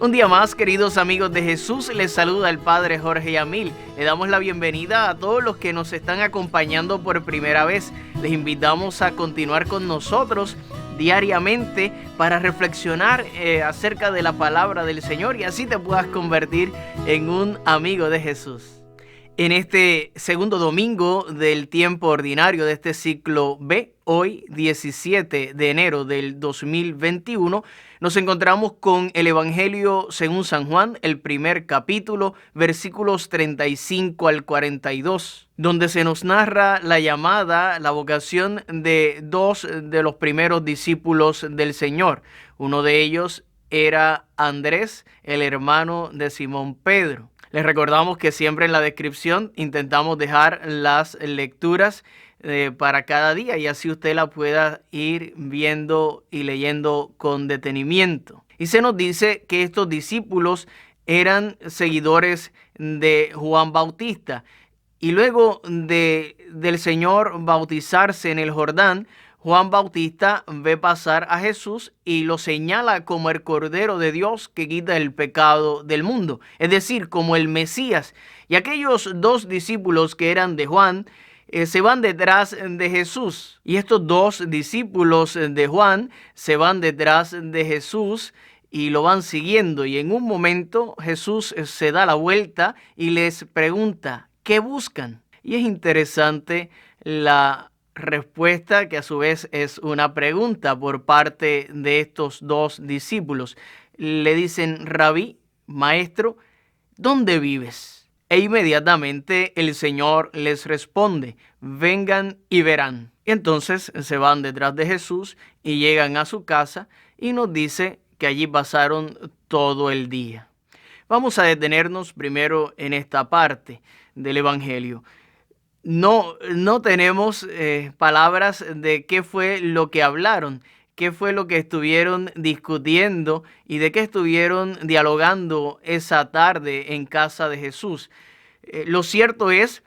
Un día más, queridos amigos de Jesús, les saluda el Padre Jorge Yamil. Le damos la bienvenida a todos los que nos están acompañando por primera vez. Les invitamos a continuar con nosotros diariamente para reflexionar acerca de la palabra del Señor y así te puedas convertir en un amigo de Jesús. En este segundo domingo del tiempo ordinario de este ciclo B, hoy 17 de enero del 2021, nos encontramos con el Evangelio según San Juan, el primer capítulo, versículos 35 al 42, donde se nos narra la llamada, la vocación de dos de los primeros discípulos del Señor. Uno de ellos era Andrés, el hermano de Simón Pedro. Les recordamos que siempre en la descripción intentamos dejar las lecturas para cada día y así usted la pueda ir viendo y leyendo con detenimiento. Y se nos dice que estos discípulos eran seguidores de Juan Bautista y luego del Señor bautizarse en el Jordán, Juan Bautista ve pasar a Jesús y lo señala como el Cordero de Dios que quita el pecado del mundo, es decir, como el Mesías. Y aquellos dos discípulos que eran de Juan se van detrás de Jesús. Y estos dos discípulos de Juan se van detrás de Jesús y lo van siguiendo. Y en un momento Jesús se da la vuelta y les pregunta, ¿qué buscan? Y es interesante la respuesta que a su vez es una pregunta por parte de estos dos discípulos. Le dicen, Rabí, maestro, ¿dónde vives? E inmediatamente el Señor les responde, vengan y verán. Y entonces se van detrás de Jesús y llegan a su casa y nos dice que allí pasaron todo el día. Vamos a detenernos primero en esta parte del Evangelio. No tenemos palabras de qué fue lo que hablaron, qué fue lo que estuvieron discutiendo y de qué estuvieron dialogando esa tarde en casa de Jesús. Lo cierto es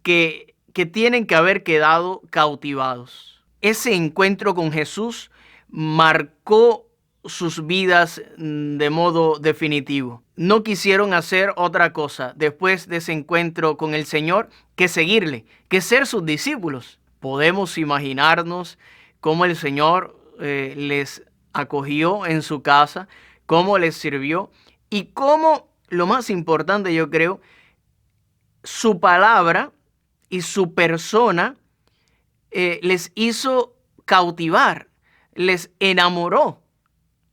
que tienen que haber quedado cautivados. Ese encuentro con Jesús marcó sus vidas de modo definitivo. No quisieron hacer otra cosa después de ese encuentro con el Señor que seguirle, que ser sus discípulos. Podemos imaginarnos cómo el Señor les acogió en su casa, cómo les sirvió y cómo, lo más importante yo creo, su palabra y su persona les hizo cautivar, les enamoró.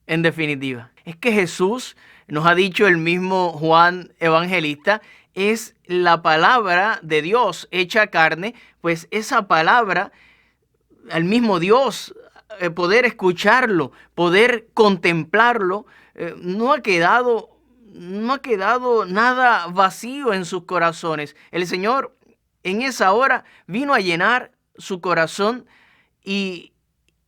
En definitiva, es que Jesús, nos ha dicho el mismo Juan Evangelista, es la palabra de Dios hecha carne, pues esa palabra, al mismo Dios, poder escucharlo, poder contemplarlo, no ha quedado nada vacío en sus corazones. El Señor en esa hora vino a llenar su corazón y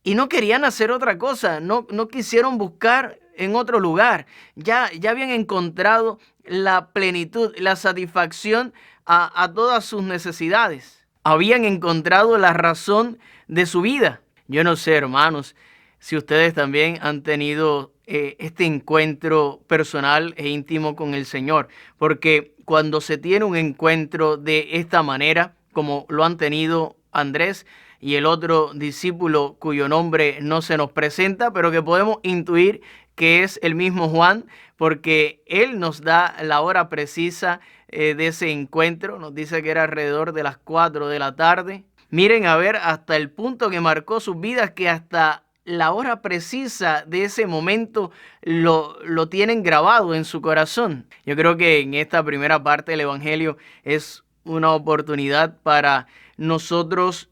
no querían hacer otra cosa, no quisieron buscar en otro lugar. Ya habían encontrado la plenitud, la satisfacción a todas sus necesidades. Habían encontrado la razón de su vida. Yo no sé, hermanos, si ustedes también han tenido este encuentro personal e íntimo con el Señor. Porque cuando se tiene un encuentro de esta manera, como lo han tenido Andrés y el otro discípulo cuyo nombre no se nos presenta, pero que podemos intuir que es el mismo Juan, porque él nos da la hora precisa de ese encuentro. Nos dice que era alrededor de las 4 de la tarde. Miren a ver hasta el punto que marcó sus vidas, que hasta la hora precisa de ese momento lo tienen grabado en su corazón. Yo creo que en esta primera parte del Evangelio es una oportunidad para nosotros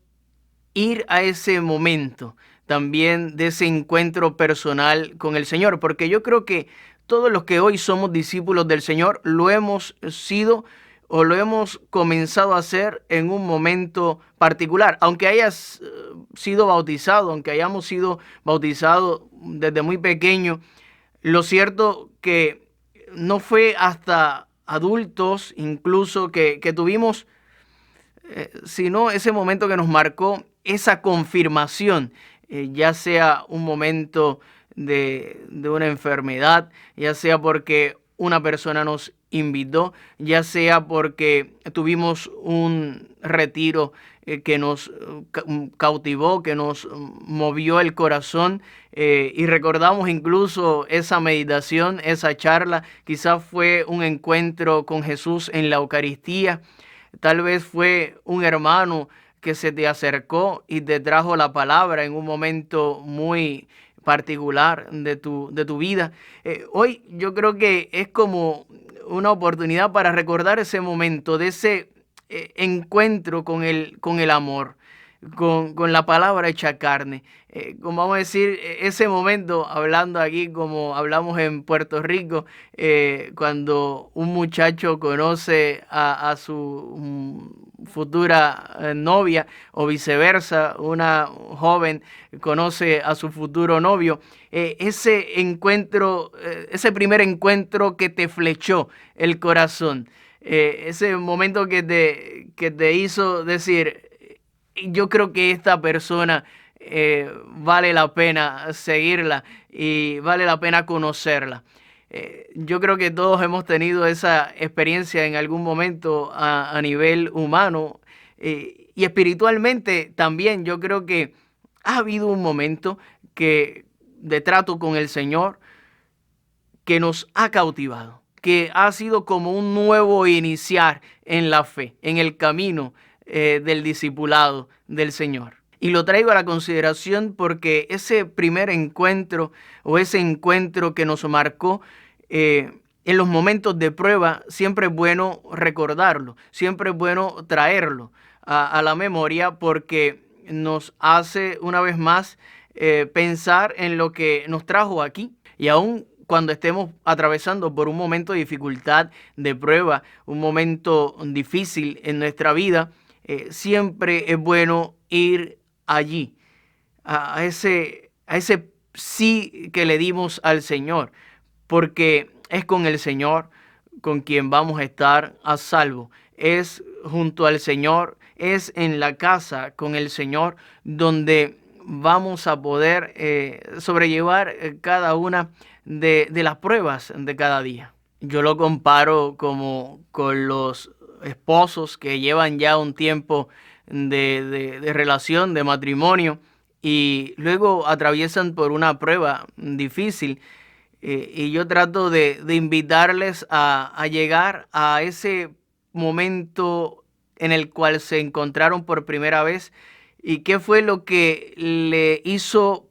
ir a ese momento también de ese encuentro personal con el Señor, porque yo creo que todos los que hoy somos discípulos del Señor lo hemos sido o lo hemos comenzado a hacer en un momento particular, aunque hayas sido bautizado, aunque hayamos sido bautizados desde muy pequeño. Lo cierto que no fue hasta adultos incluso que tuvimos sino ese momento que nos marcó esa confirmación, ya sea un momento de una enfermedad, ya sea porque una persona nos invitó, ya sea porque tuvimos un retiro que nos cautivó, que nos movió el corazón, y recordamos incluso esa meditación, esa charla. Quizás fue un encuentro con Jesús en la Eucaristía, tal vez fue un hermano que se te acercó y te trajo la palabra en un momento muy particular de tu vida. Hoy yo creo que es como una oportunidad para recordar ese momento, de ese encuentro con el amor, con la palabra hecha carne. Como vamos a decir, ese momento, hablando aquí como hablamos en Puerto Rico, cuando un muchacho conoce a su futura novia, o viceversa, una joven conoce a su futuro novio, ese encuentro, ese primer encuentro que te flechó el corazón, ese momento que te hizo decir, yo creo que esta persona vale la pena seguirla y vale la pena conocerla. Yo creo que todos hemos tenido esa experiencia en algún momento a nivel humano, y espiritualmente también. Yo creo que ha habido un momento de trato con el Señor que nos ha cautivado, que ha sido como un nuevo iniciar en la fe, en el camino del discipulado del Señor. Y lo traigo a la consideración porque ese primer encuentro, o ese encuentro que nos marcó en los momentos de prueba, siempre es bueno recordarlo, siempre es bueno traerlo a la memoria, porque nos hace una vez más pensar en lo que nos trajo aquí. Y aún cuando estemos atravesando por un momento de dificultad, de prueba, un momento difícil en nuestra vida, siempre es bueno ir allí, a ese sí que le dimos al Señor, porque es con el Señor con quien vamos a estar a salvo. Es junto al Señor, es en la casa con el Señor donde vamos a poder sobrellevar cada una de las pruebas de cada día. Yo lo comparo como con los esposos que llevan ya un tiempo de relación, de matrimonio, y luego atraviesan por una prueba difícil. Y yo trato de invitarles a llegar a ese momento en el cual se encontraron por primera vez, y qué fue lo que le hizo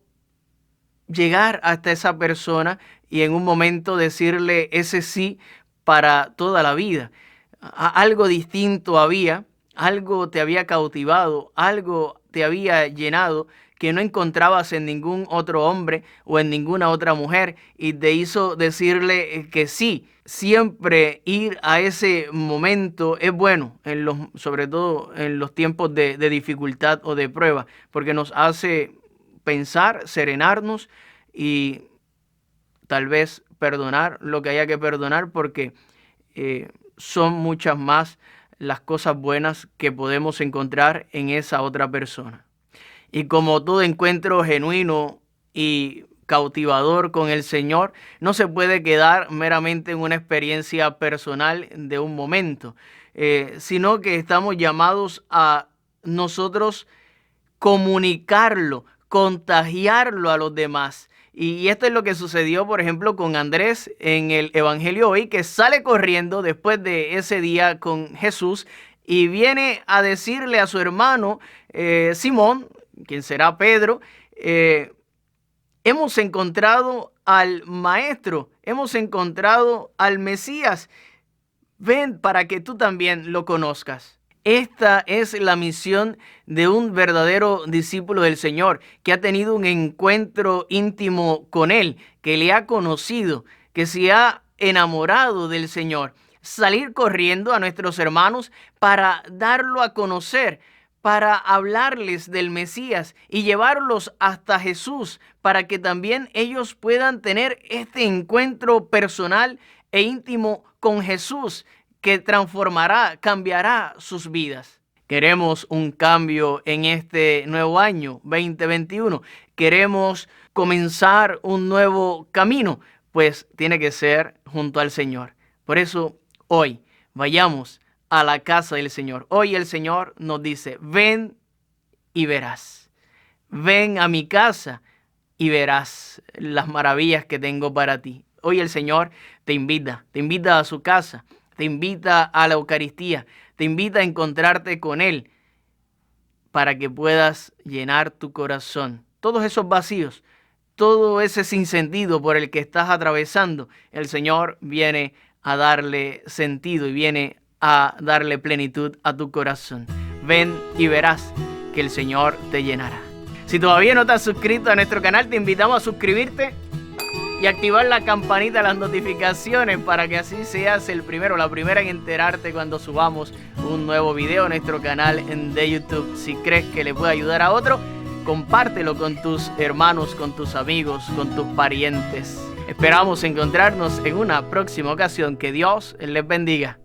llegar hasta esa persona y en un momento decirle ese sí para toda la vida. Algo distinto había, algo te había cautivado, algo te había llenado que no encontrabas en ningún otro hombre o en ninguna otra mujer, y te hizo decirle que sí. Siempre ir a ese momento es bueno, sobre todo en los tiempos de dificultad o de prueba, porque nos hace pensar, serenarnos y tal vez perdonar lo que haya que perdonar, porque son muchas más las cosas buenas que podemos encontrar en esa otra persona. Y como todo encuentro genuino y cautivador con el Señor, no se puede quedar meramente en una experiencia personal de un momento, sino que estamos llamados a nosotros comunicarlo, contagiarlo a los demás. Y esto es lo que sucedió, por ejemplo, con Andrés en el Evangelio hoy, que sale corriendo después de ese día con Jesús y viene a decirle a su hermano Simón, quien será Pedro, hemos encontrado al Maestro, hemos encontrado al Mesías, ven para que tú también lo conozcas. Esta es la misión de un verdadero discípulo del Señor, que ha tenido un encuentro íntimo con Él, que le ha conocido, que se ha enamorado del Señor. Salir corriendo a nuestros hermanos para darlo a conocer, para hablarles del Mesías y llevarlos hasta Jesús, para que también ellos puedan tener este encuentro personal e íntimo con Jesús, que transformará, cambiará sus vidas. Queremos un cambio en este nuevo año 2021. Queremos comenzar un nuevo camino, pues tiene que ser junto al Señor. Por eso hoy vayamos a la casa del Señor. Hoy el Señor nos dice, ven y verás. Ven a mi casa y verás las maravillas que tengo para ti. Hoy el Señor te invita a su casa, te invita a la Eucaristía, te invita a encontrarte con Él para que puedas llenar tu corazón. Todos esos vacíos, todo ese sinsentido por el que estás atravesando, el Señor viene a darle sentido y viene a darle plenitud a tu corazón. Ven y verás que el Señor te llenará. Si todavía no te has suscrito a nuestro canal, te invitamos a suscribirte y activar la campanita de las notificaciones para que así seas el primero, la primera en enterarte cuando subamos un nuevo video a nuestro canal de YouTube. Si crees que le puede ayudar a otro, compártelo con tus hermanos, con tus amigos, con tus parientes. Esperamos encontrarnos en una próxima ocasión. Que Dios les bendiga.